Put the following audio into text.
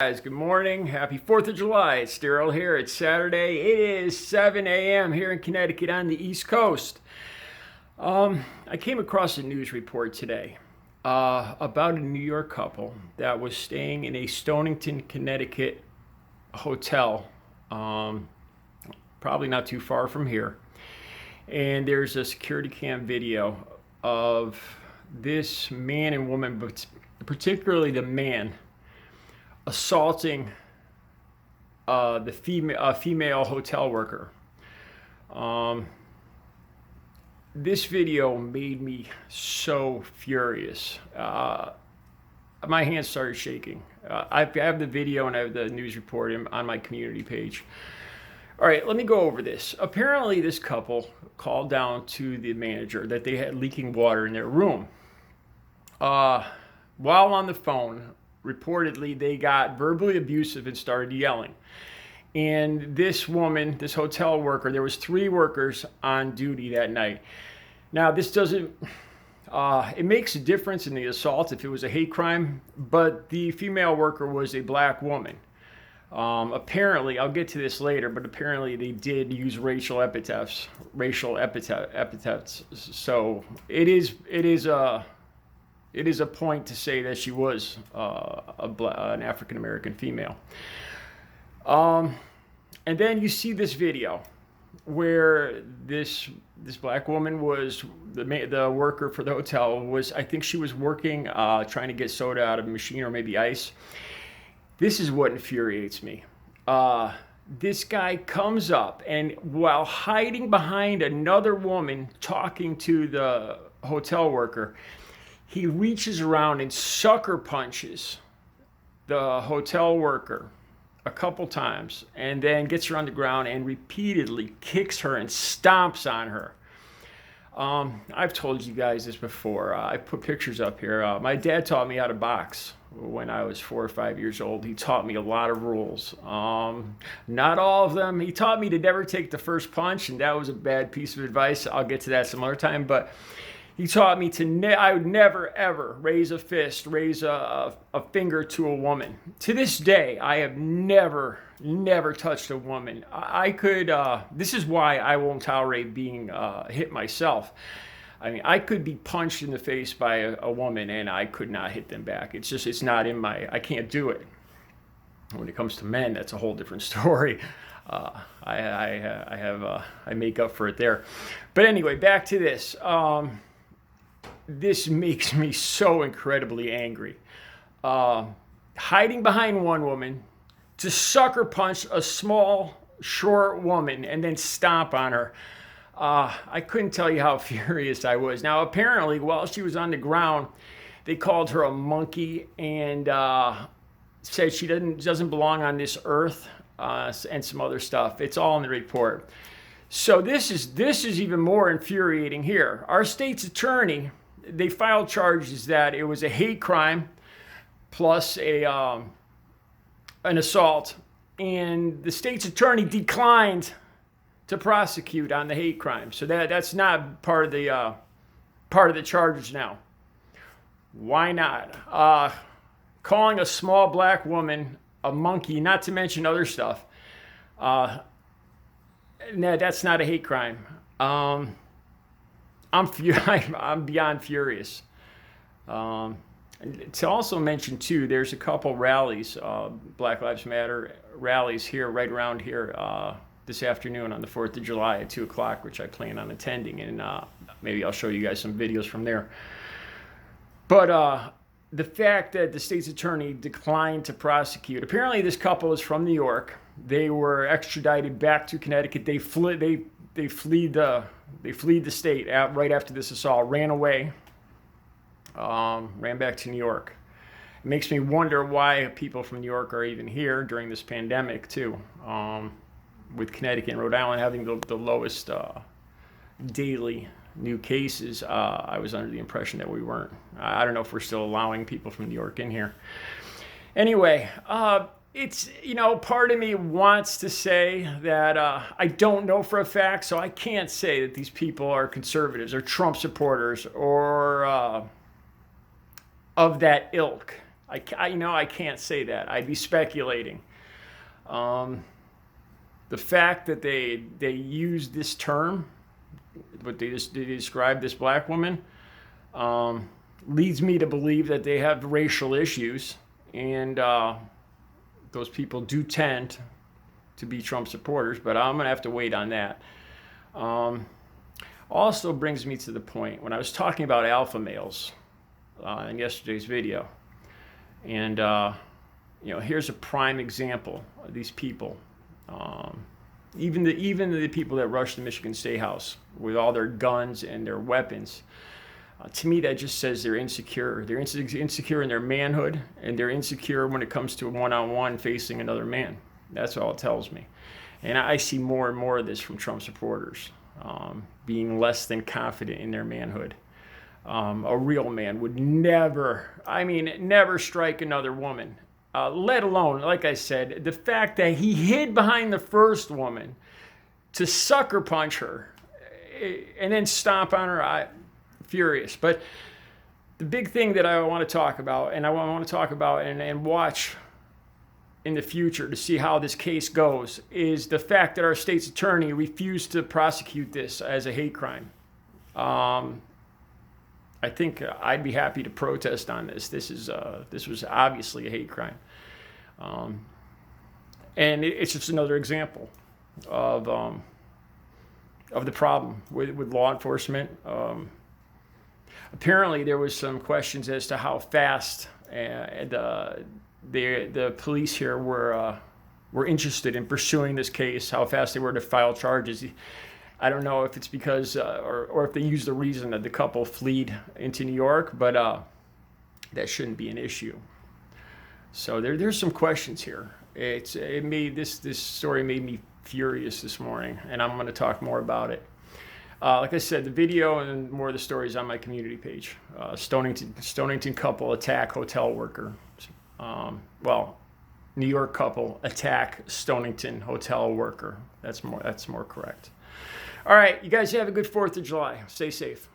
Guys, good morning. Happy 4th of July. It's Daryl here. It's Saturday. It is 7 a.m. here in Connecticut on the East Coast. I came across a news report today about a New York couple that was staying in a Stonington, Connecticut hotel, probably not too far from here. And there's a security cam video of this man and woman, but particularly the man, assaulting the female hotel worker. This video made me so furious. My hands started shaking. I have the video and I have the news report on my community page. All right, let me go over this. Apparently, this couple called down to the manager that they had leaking water in their room. While on the phone, reportedly, they got verbally abusive and started yelling. And this woman, this hotel worker, there was 3 workers on duty that night. Now, this doesn't, it makes a difference in the assault if it was a hate crime, but the female worker was a black woman. Apparently, I'll get to this later, but apparently they did use racial epithets. So it is a point to say that she was an African-American female. And then you see this video where this black woman was the worker for the hotel. I think she was working, trying to get soda out of a machine or maybe ice. This is what infuriates me. This guy comes up and while hiding behind another woman talking to the hotel worker, he reaches around and sucker punches the hotel worker a couple times and then gets her on the ground and repeatedly kicks her and stomps on her. I've told you guys this before. I put pictures up here. My dad taught me how to box when I was 4 or 5 years old. He taught me a lot of rules. Not all of them. He taught me to never take the first punch, and that was a bad piece of advice. I'll get to that some other time, but he taught me I would never, ever raise a fist, raise a finger to a woman. To this day, I have never touched a woman. This is why I won't tolerate being hit myself. I mean, I could be punched in the face by a woman and I could not hit them back. It's not in I can't do it. When it comes to men, that's a whole different story. I make up for it there. But anyway, back to this. This makes me so incredibly angry. Hiding behind one woman to sucker punch a small, short woman and then stomp on her. I couldn't tell you how furious I was. Now, apparently, while she was on the ground, they called her a monkey and said she doesn't belong on this earth and some other stuff. It's all in the report. So this is even more infuriating here. Our state's attorney, they filed charges that it was a hate crime plus an assault, and the state's attorney declined to prosecute on the hate crime. So that's not part of the charges now. Why not? Calling a small black woman a monkey, not to mention other stuff. No, that's not a hate crime. I'm beyond furious. To also mention too, there's a couple rallies, Black Lives Matter rallies here, right around here, this afternoon on the 4th of July at 2 o'clock, which I plan on attending, and maybe I'll show you guys some videos from there. But the fact that the state's attorney declined to prosecute, apparently this couple is from New York. They were extradited back to Connecticut. They fled the state right after this assault, ran away, ran back to New York. It makes me wonder why people from New York are even here during this pandemic too. With Connecticut and Rhode Island having the lowest daily new cases, I was under the impression that we weren't. I don't know if we're still allowing people from New York in here. Anyway, it's, part of me wants to say that I don't know for a fact, so I can't say that these people are conservatives or Trump supporters or of that ilk. I can't say that. I'd be speculating. The fact that they use this term, but they describe this black woman, leads me to believe that they have racial issues, and those people do tend to be Trump supporters, but I'm going to have to wait on that. Also brings me to the point, when I was talking about alpha males in yesterday's video, and here's a prime example of these people. Even the people that rushed the Michigan State House with all their guns and their weapons, to me that just says they're insecure. They're insecure in their manhood, and they're insecure when it comes to a one-on-one facing another man. That's all it tells me. And I see more and more of this from Trump supporters, being less than confident in their manhood. A real man would never strike another woman. Let alone, like I said, the fact that he hid behind the first woman to sucker punch her and then stomp on her. Furious. But the big thing that I want to talk about, and I want to talk about and watch in the future to see how this case goes, is the fact that our state's attorney refused to prosecute this as a hate crime. I think I'd be happy to protest on this. This was obviously a hate crime, and it's just another example of the problem with law enforcement. Apparently, there was some questions as to how fast the police here were interested in pursuing this case, how fast they were to file charges. I don't know if it's because, or if they used the reason that the couple fled into New York, but that shouldn't be an issue. So there's some questions here. This story made me furious this morning, and I'm going to talk more about it. Like I said, the video and more of the stories on my community page. Stonington couple attack hotel worker. New York couple attack Stonington hotel worker. That's more correct. All right, you guys have a good 4th of July. Stay safe.